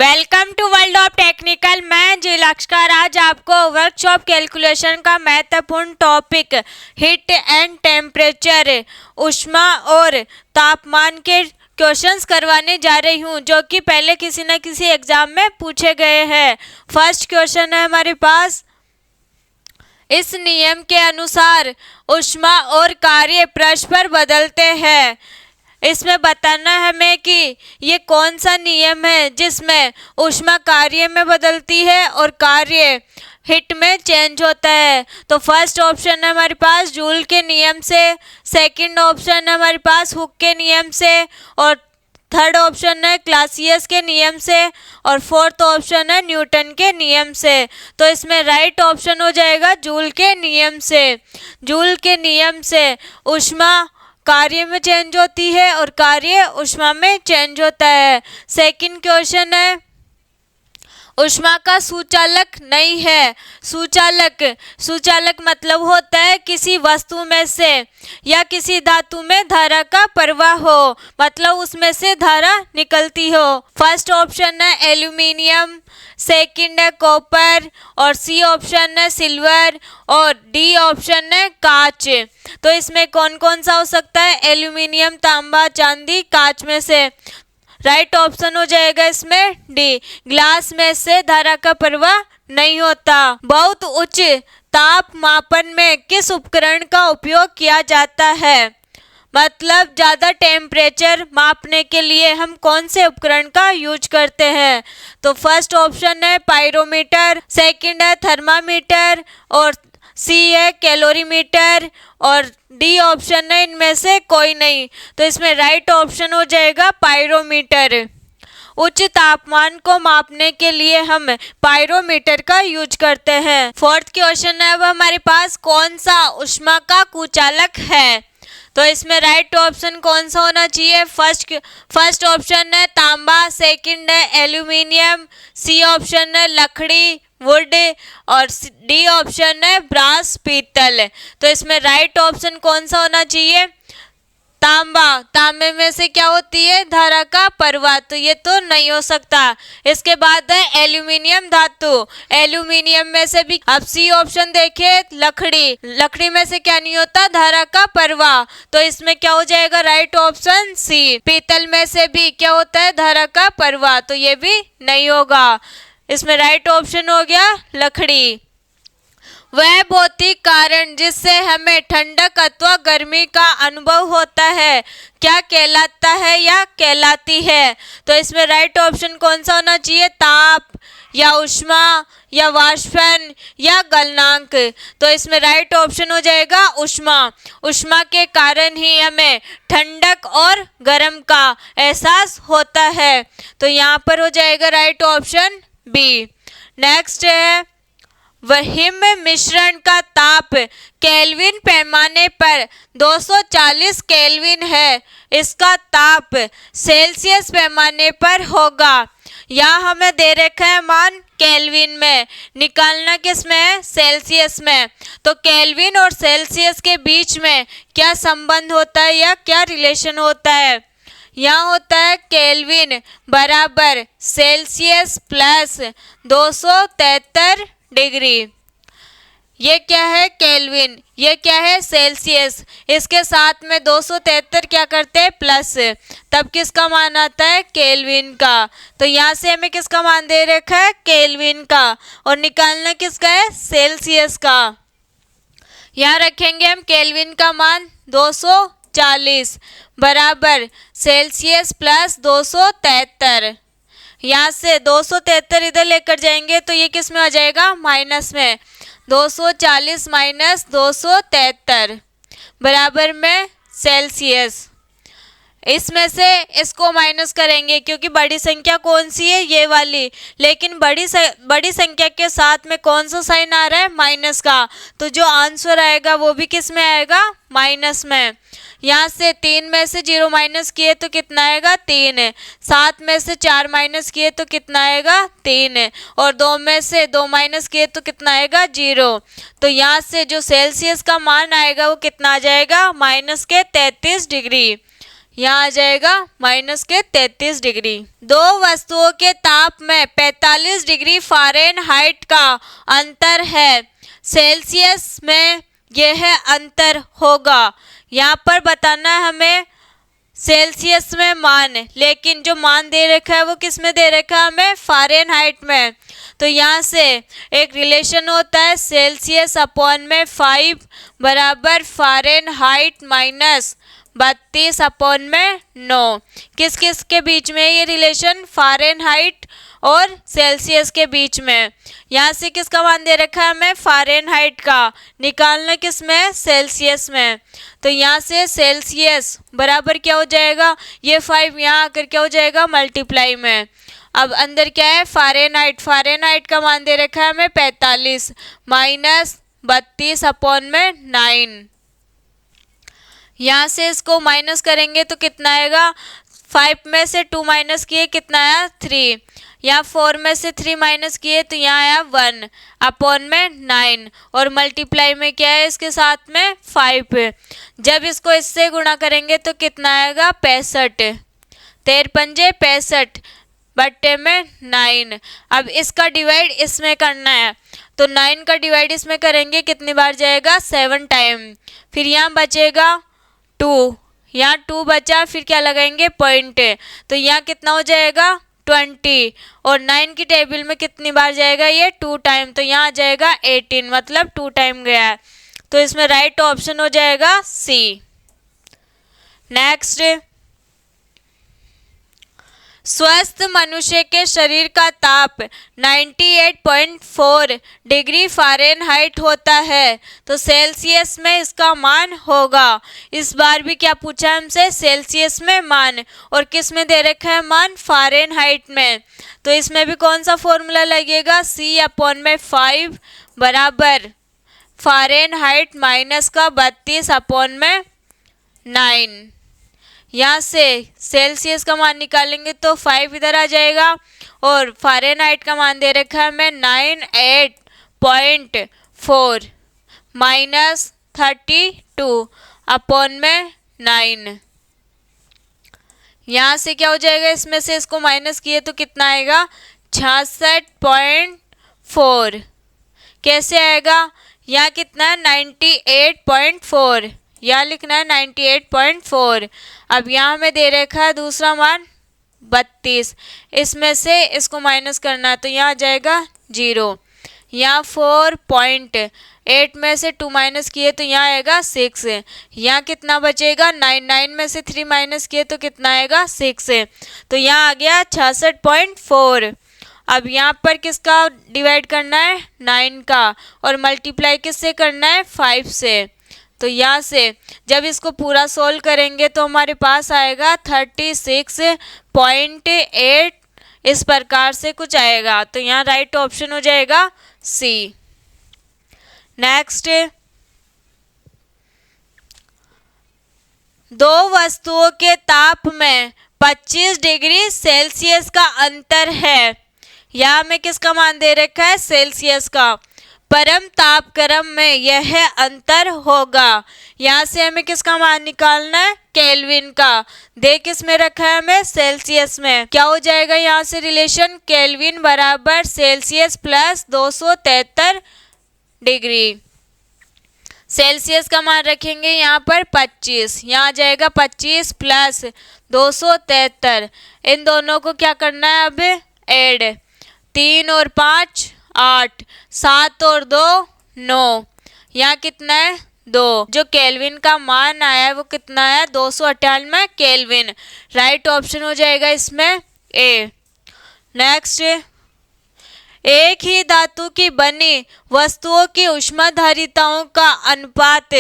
Welcome to world of technical. मैं G लक्ष्कर आज आपको वर्कशॉप कैलकुलेशन का महत्वपूर्ण टॉपिक हीट एंड टेम्परेचर ऊष्मा और तापमान के क्वेश्चंस करवाने जा रही हूं, जो कि पहले किसी न किसी एग्जाम में पूछे गए हैं। फर्स्ट क्वेश्चन है हमारे पास, इस नियम के अनुसार ऊष्मा और कार्य परस्पर बदलते हैं। इसमें बताना है हमें कि ये कौन सा नियम है जिसमें ऊष्मा कार्य में बदलती है और कार्य हीट में चेंज होता है। तो फर्स्ट ऑप्शन है हमारे पास जूल के नियम से, सेकंड ऑप्शन है हमारे पास हुक के नियम से, और थर्ड ऑप्शन है क्लासियस के नियम से, और फोर्थ ऑप्शन है न्यूटन के नियम से। तो इसमें राइट ऑप्शन हो जाएगा जूल के नियम से। जूल के नियम से ऊष्मा कार्य में चेंज होती है और कार्य ऊष्मा में चेंज होता है। सेकंड क्वेश्चन है, ऊष्मा का सूचालक नहीं है। सूचालक मतलब होता है किसी वस्तु में से या किसी धातु में धारा का प्रवाह हो, मतलब उसमें से धारा निकलती हो। फर्स्ट ऑप्शन है एल्यूमिनियम, सेकंड है कॉपर, और सी ऑप्शन है सिल्वर, और डी ऑप्शन है कांच। तो इसमें कौन कौन सा हो सकता है? एल्यूमिनियम, तांबा, चांदी, कांच में से राइट ऑप्शन हो जाएगा इसमें डी। ग्लास में से धारा का प्रवाह नहीं होता। बहुत उच्च ताप मापन में किस उपकरण का उपयोग किया जाता है? मतलब ज़्यादा टेम्परेचर मापने के लिए हम कौन से उपकरण का यूज करते हैं? तो फर्स्ट ऑप्शन है पायरोमीटर, सेकंड है थर्मामीटर, और सी है कैलोरीमीटर, और डी ऑप्शन है इनमें से कोई नहीं। तो इसमें राइट ऑप्शन हो जाएगा पायरोमीटर। उच्च तापमान को मापने के लिए हम पायरोमीटर का यूज करते हैं। फोर्थ क्वेश्चन है अब हमारे पास, कौन सा ऊष्मा का कुचालक है? तो इसमें राइट ऑप्शन कौन सा होना चाहिए? फर्स्ट ऑप्शन है तांबा, सेकंड है एल्यूमिनियम, सी ऑप्शन है लकड़ी वुड, और डी ऑप्शन है ब्रास पीतल। तो इसमें राइट ऑप्शन कौन सा होना चाहिए? तांबा। तांबे में से क्या होती है? धारा का प्रवाह, तो ये तो नहीं हो सकता। इसके बाद है एल्यूमिनियम धातु। एल्यूमिनियम में से भी अब सी ऑप्शन देखें लकड़ी। लकड़ी में से क्या नहीं होता? धारा का प्रवाह, तो इसमें क्या हो जाएगा? Right option C. पीतल में से भी क्या होता है? धारा का प्रवाह, तो ये भी नहीं होगा। इसमें राइट ऑप्शन हो गया लकड़ी। वह भौतिक कारण जिससे हमें ठंडक अथवा गर्मी का अनुभव होता है क्या कहलाता है या कहलाती है? तो इसमें राइट ऑप्शन कौन सा होना चाहिए? ताप, या ऊष्मा, या वाष्पन, या गलनांक। तो इसमें राइट ऑप्शन हो जाएगा ऊष्मा। ऊष्मा के कारण ही हमें ठंडक और गर्म का एहसास होता है। तो यहाँ पर हो जाएगा राइट ऑप्शन बी। नेक्स्ट है, हिम मिश्रण का ताप केल्विन पैमाने पर 240 केल्विन है। इसका ताप सेल्सियस पैमाने पर होगा। यहाँ हमें दे रखा है मान केल्विन में, निकालना किस में है? सेल्सियस में। तो केल्विन और सेल्सियस के बीच में क्या संबंध होता है या क्या रिलेशन होता है? यहाँ होता है केल्विन बराबर सेल्सियस प्लस 273 डिग्री। ये क्या है? केल्विन। ये क्या है? सेल्सियस। इसके साथ में 273 क्या करते हैं? प्लस, तब किसका मान आता है? केल्विन का। तो यहाँ से हमें किसका मान दे रखा है? केल्विन का, और निकालना किसका है? सेल्सियस का। यहाँ रखेंगे हम केल्विन का मान 240 बराबर सेल्सियस प्लस 273। यहाँ से 273 इधर लेकर जाएंगे तो ये किस में आ जाएगा? माइनस में। 240 माइनस 273 बराबर में सेल्सियस। इसमें से इसको माइनस करेंगे क्योंकि बड़ी संख्या कौन सी है? ये वाली। लेकिन बड़ी संख्या के साथ में कौन सा साइन आ रहा है? माइनस का। तो जो आंसर आएगा वो भी किस में आएगा? माइनस में। यहाँ से 3 में से 0 माइनस किए तो कितना आएगा? 3। 7 में से 4 माइनस किए तो कितना आएगा? 3। और 2 में से 2 माइनस किए तो कितना आएगा? 0। तो यहाँ से जो सेल्सियस का मान आएगा वो कितना आ जाएगा? माइनस के 33 डिग्री। यहाँ आ जाएगा माइनस के 33 डिग्री। दो वस्तुओं के ताप में 45 डिग्री फ़ारेनहाइट का अंतर है, सेल्सियस में यह अंतर होगा। यहाँ पर बताना है हमें सेल्सियस में मान, लेकिन जो मान दे रखा है वो किस में दे रखा है हमें, फ़ारेनहाइट में। तो यहाँ से एक रिलेशन होता है सेल्सियस अपॉन में 5 बराबर फ़ारेनहाइट माइनस 32 अपॉन में 9। किस किस के बीच में ये रिलेशन, फ़ारेनहाइट और सेल्सियस के बीच में। यहाँ से किसका मान दे रखा है हमें, फ़ारेनहाइट का, निकालना किस में, सेल्सियस में। तो यहाँ से सेल्सियस बराबर क्या हो जाएगा, ये 5 यहाँ आकर क्या हो जाएगा, मल्टीप्लाई में। अब अंदर क्या है, फ़ारेनहाइट, फ़ारेनहाइट का मान दे रखा है हमें 45 माइनस 32 अपॉन में 9। यहाँ से इसको माइनस करेंगे तो कितना आएगा, 5 में से 2 माइनस किए कितना आया, 3। यहाँ 4 में से 3 माइनस किए तो यहाँ आया 1 अपॉन में 9, और मल्टीप्लाई में क्या है इसके साथ में 5। जब इसको इससे गुणा करेंगे तो कितना आएगा, 65, 13 पंजे 65 बट्टे में 9। अब इसका डिवाइड इसमें करना है, तो 9 का डिवाइड इसमें करेंगे कितनी बार जाएगा, 7 टाइम। फिर यहाँ बचेगा 2, यहाँ 2 बचा, फिर क्या लगाएंगे, पॉइंट, तो यहाँ कितना हो जाएगा 20, और 9 की टेबल में कितनी बार जाएगा ये, 2 टाइम, तो यहाँ आ जाएगा 18, मतलब 2 टाइम गया है। तो इसमें राइट ऑप्शन हो जाएगा सी। नेक्स्ट, स्वस्थ मनुष्य के शरीर का ताप 98.4 डिग्री फ़ारेनहाइट होता है, तो सेल्सियस में इसका मान होगा। इस बार भी क्या पूछा हमसे, सेल्सियस में मान, और किस में दे रखा है मान, फ़ारेनहाइट में। तो इसमें भी कौन सा फॉर्मूला लगेगा, C अपॉन में 5 बराबर फ़ारेनहाइट माइनस का 32 अपॉन में 9। यहाँ से सेल्सियस का मान निकालेंगे तो 5 इधर आ जाएगा, और फ़ारेनहाइट का मान दे रखा है हमें 98.4 माइनस 32 अपॉन में 9। यहाँ से क्या हो जाएगा, इसमें से इसको माइनस किए तो कितना आएगा, 66.4। कैसे आएगा, यहाँ कितना है 98.4, यहाँ लिखना है 98.4। अब यहाँ में दे रखा है दूसरा मान 32, इसमें से इसको माइनस करना है तो यहाँ आ जाएगा 0। यहाँ 4.8 में से 2 माइनस किए तो यहाँ आएगा 6। यहाँ कितना बचेगा, 9 में से 3 माइनस किए तो कितना आएगा, 6। तो यहाँ आ गया 66.4। अब यहाँ पर किसका डिवाइड करना है, 9 का, और मल्टीप्लाई किससे करना है, 5 से। तो यहाँ से जब इसको पूरा सोल्व करेंगे तो हमारे पास आएगा 36.8, इस प्रकार से कुछ आएगा। तो यहाँ राइट ऑप्शन हो जाएगा सी। नेक्स्ट, दो वस्तुओं के ताप में 25 डिग्री सेल्सियस का अंतर है। यहाँ में किसका मान दे रखा है, सेल्सियस का। परम तापक्रम में यह अंतर होगा। यहाँ से हमें किसका मान निकालना है, केल्विन का। दे किस में रखा है हमें, सेल्सियस में। क्या हो जाएगा यहाँ से रिलेशन, केल्विन बराबर सेल्सियस प्लस 273 डिग्री। सेल्सियस का मान रखेंगे यहाँ पर 25, यहाँ आ जाएगा 25 प्लस 273। इन दोनों को क्या करना है अब, ऐड। 3 और 5 8, 7 और 2 9, यहाँ कितना है 2। जो केल्विन का मान आया है वो कितना है, 298 केल्विन। राइट ऑप्शन हो जाएगा इसमें ए। नेक्स्ट, एक ही धातु की बनी वस्तुओं की ऊष्माधारिताओं का अनुपात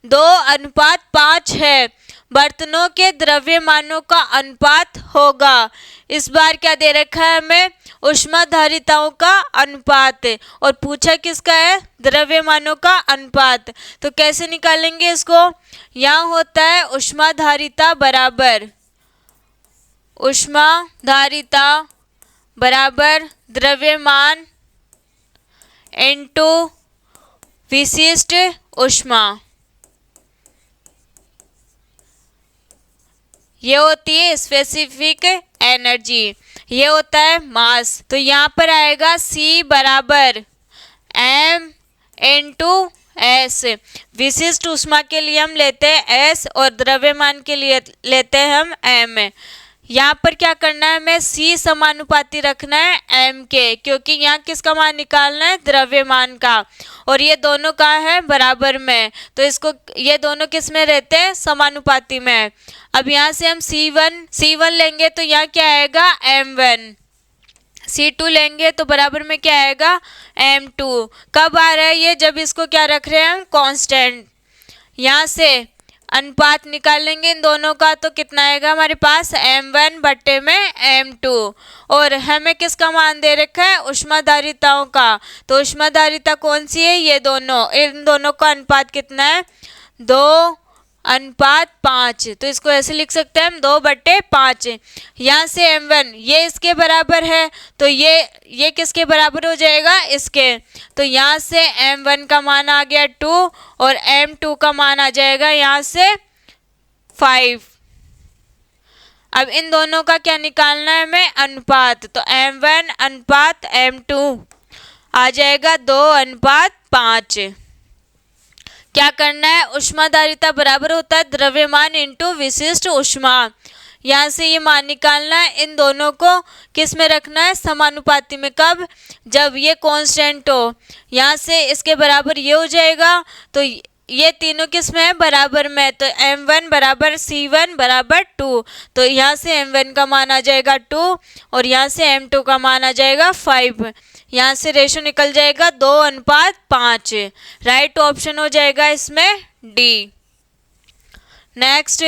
2:5 है। बर्तनों के द्रव्यमानों का अनुपात होगा। इस बार क्या दे रखा है हमें, ऊष्माधारिताओं का अनुपात, और पूछा किसका है, द्रव्यमानों का अनुपात। तो कैसे निकालेंगे इसको, यहाँ होता है ऊष्माधारिता बराबर द्रव्यमान इनटू विशिष्ट ऊष्मा। ये होती है स्पेसिफिक एनर्जी, ये होता है मास। तो यहाँ पर आएगा C बराबर m इंटू एस। विशिष्ट ऊष्मा के लिए हम लेते हैं S और द्रव्यमान के लिए लेते हैं हम m। यहाँ पर क्या करना है, हमें C समानुपाती रखना है m के, क्योंकि यहाँ किसका मान निकालना है, द्रव्यमान का, और ये दोनों का है बराबर में, तो इसको ये दोनों किस में रहते हैं, समानुपाती में। अब यहाँ से हम C1 लेंगे तो यहाँ क्या आएगा m1, C2 लेंगे तो बराबर में क्या आएगा m2। कब आ रहा है ये, जब इसको क्या रख रहे हैं हम, कांस्टेंट। यहाँ से अनुपात निकाल लेंगे इन दोनों का तो कितना आएगा हमारे पास m1 बट्टे में m2। और हमें किसका मान दे रखा है, ऊष्माधारिताओं का, तो ऊष्माधारिता कौन सी है, ये दोनों, इन दोनों का अनुपात कितना है, 2:5। तो इसको ऐसे लिख सकते हैं हम 2/5। यहाँ से m1 ये इसके बराबर है तो ये किसके बराबर हो जाएगा, इसके। तो यहाँ से m1 का मान आ गया 2 और m2 का मान आ जाएगा यहाँ से 5। अब इन दोनों का क्या निकालना है हमें, अनुपात। तो m1 अनुपात m2 आ जाएगा 2:5। क्या करना है, ऊष्माधारिता बराबर होता है द्रव्यमान इंटू विशिष्ट ऊष्मा। यहाँ से ये मान निकालना है, इन दोनों को किस में रखना है, समानुपाती में। कब, जब ये कांस्टेंट हो। यहाँ से इसके बराबर ये हो जाएगा तो ये तीनों किस में है, बराबर में। तो m1 बराबर C1 बराबर 2। तो यहाँ से m1 का मान आ जाएगा 2 और यहाँ से m2 का मान आ जाएगा 5। यहाँ से रेशो निकल जाएगा 2:5। राइट ऑप्शन हो जाएगा इसमें डी। नेक्स्ट,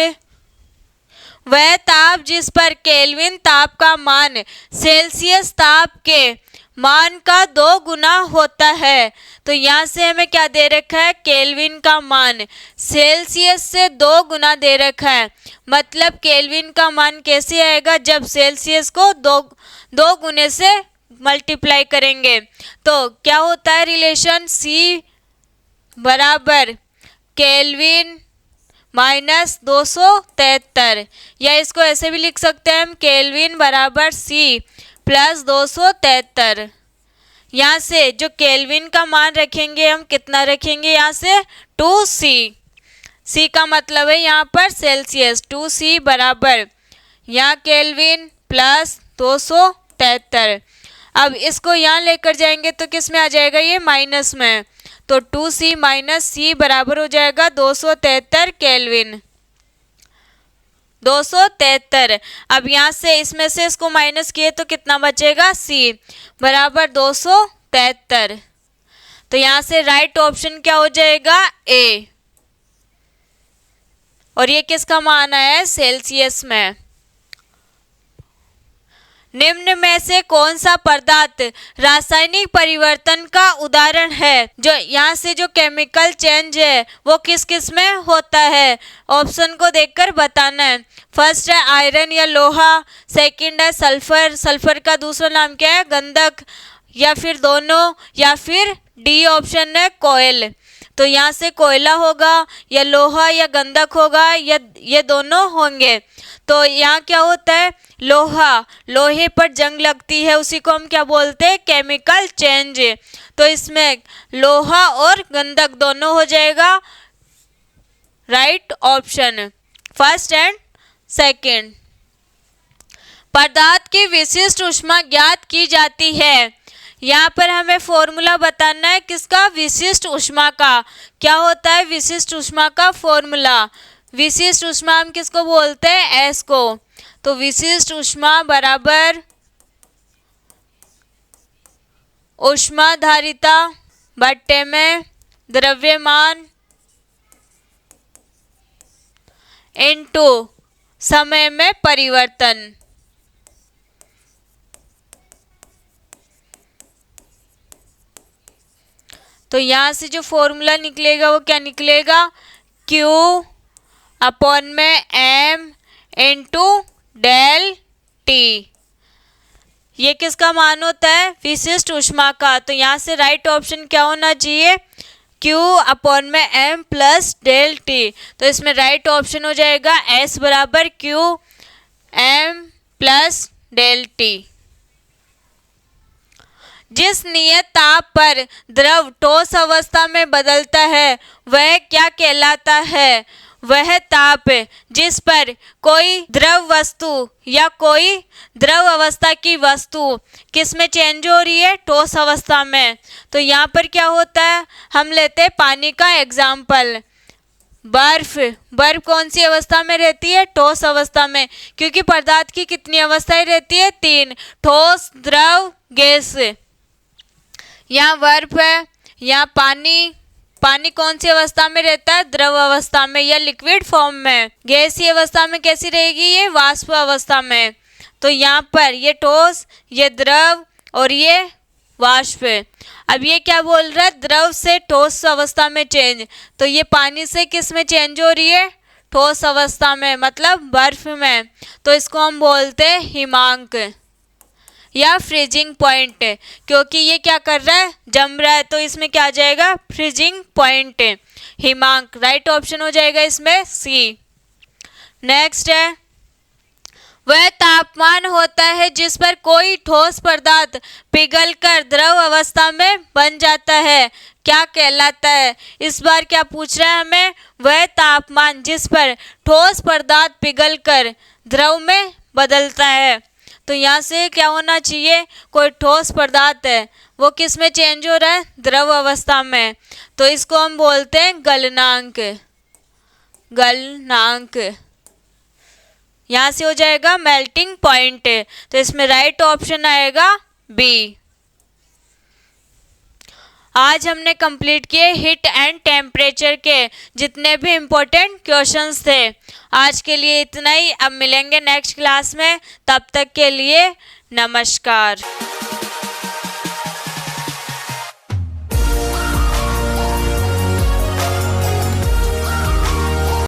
वह ताप जिस पर केल्विन ताप का मान सेल्सियस ताप के मान का 2 गुना होता है। तो यहाँ से हमें क्या दे रखा है, केल्विन का मान सेल्सियस से 2 गुना दे रखा है। मतलब केल्विन का मान कैसे आएगा, जब सेल्सियस को दो गुने से मल्टीप्लाई करेंगे। तो क्या होता है रिलेशन, C बराबर केल्विन माइनस 273, या इसको ऐसे भी लिख सकते हैं हम, केल्विन बराबर C प्लस 273। यहाँ से जो केल्विन का मान रखेंगे हम, कितना रखेंगे, यहाँ से 2C। C का मतलब है यहाँ पर सेल्सियस, 2C बराबर यहाँ केल्विन प्लस 273। अब इसको यहाँ लेकर जाएंगे तो किस में आ जाएगा, ये माइनस में। तो 2C माइनस C बराबर हो जाएगा 273 केल्विन, 273। अब यहाँ से इसमें से इसको माइनस किए तो कितना बचेगा, C बराबर 273। तो यहाँ से राइट ऑप्शन क्या हो जाएगा, A। और ये किसका मान आया है, सेल्सियस में। निम्न में से कौन सा पदार्थ रासायनिक परिवर्तन का उदाहरण है, जो यहाँ से जो केमिकल चेंज है वो किस किस में होता है। ऑप्शन को देखकर बताना है। फर्स्ट है आयरन या लोहा, सेकंड है सल्फर, सल्फर का दूसरा नाम क्या है, गंधक, या फिर दोनों, या फिर डी ऑप्शन है कोयल। तो यहाँ से कोयला होगा या लोहा या गंधक होगा, या ये दोनों होंगे। तो यहाँ क्या होता है, लोहा, लोहे पर जंग लगती है, उसी को हम क्या बोलते हैं, केमिकल चेंज। तो इसमें लोहा और गंधक दोनों हो जाएगा right option, first and second. पदार्थ की विशिष्ट ऊष्मा ज्ञात की जाती है। यहाँ पर हमें फॉर्मूला बताना है किसका, विशिष्ट ऊष्मा का। क्या होता है विशिष्ट ऊष्मा का फॉर्मूला, विशिष्ट ऊष्मा हम किसको बोलते हैं, S को। तो विशिष्ट ऊष्मा बराबर ऊष्माधारिता बट्टे में द्रव्यमान इनटू समय में परिवर्तन। तो यहाँ से जो फॉर्मूला निकलेगा वो क्या निकलेगा, Q अपॉन में M इंटू डेल टी। ये किसका मान होता है, विशिष्ट ऊष्मा का। तो यहाँ से राइट ऑप्शन क्या होना चाहिए, Q अपॉन में M प्लस डेल टी। तो इसमें राइट ऑप्शन हो जाएगा S बराबर Q M प्लस डेल टी। जिस नियत ताप पर द्रव ठोस अवस्था में बदलता है वह क्या कहलाता है? वह ताप जिस पर कोई द्रव वस्तु या कोई द्रव अवस्था की वस्तु किस में चेंज हो रही है? ठोस अवस्था में। तो यहाँ पर क्या होता है, हम लेते हैं पानी का एग्जाम्पल। बर्फ कौन सी अवस्था में रहती है? ठोस अवस्था में, क्योंकि पदार्थ की कितनी अवस्थाएं रहती है? 3, ठोस, द्रव, गैस। यहाँ बर्फ है, यहाँ पानी कौन सी अवस्था में रहता है? द्रव अवस्था में या लिक्विड फॉर्म में। गैसीय अवस्था में कैसी रहेगी? ये वाष्प अवस्था में। तो यहाँ पर ये ठोस, ये द्रव और ये वाष्प। अब ये क्या बोल रहा है? द्रव से ठोस अवस्था में चेंज। तो ये पानी से किस में चेंज हो रही है? ठोस अवस्था में, मतलब बर्फ में। तो इसको हम बोलते हैं हिमांक या फ्रीजिंग पॉइंट, क्योंकि ये क्या कर रहा है? जम रहा है। तो इसमें क्या आ जाएगा? फ्रीजिंग पॉइंट, हिमांक। राइट ऑप्शन हो जाएगा इसमें सी। नेक्स्ट है, वह तापमान होता है जिस पर कोई ठोस पदार्थ पिघलकर द्रव अवस्था में बन जाता है, क्या कहलाता है? इस बार क्या पूछ रहा है हमें? वह तापमान जिस पर ठोस पदार्थ पिघलकर द्रव में बदलता है। तो यहाँ से क्या होना चाहिए? कोई ठोस पदार्थ है, वो किस में चेंज हो रहा है? द्रव अवस्था में। तो इसको हम बोलते हैं गलनांक। यहाँ से हो जाएगा मेल्टिंग पॉइंट। तो इसमें राइट ऑप्शन आएगा बी। आज हमने कंप्लीट किए हीट एंड टेम्परेचर के जितने भी इम्पोर्टेंट क्वेश्चंस थे। आज के लिए इतना ही। अब मिलेंगे नेक्स्ट क्लास में, तब तक के लिए नमस्कार।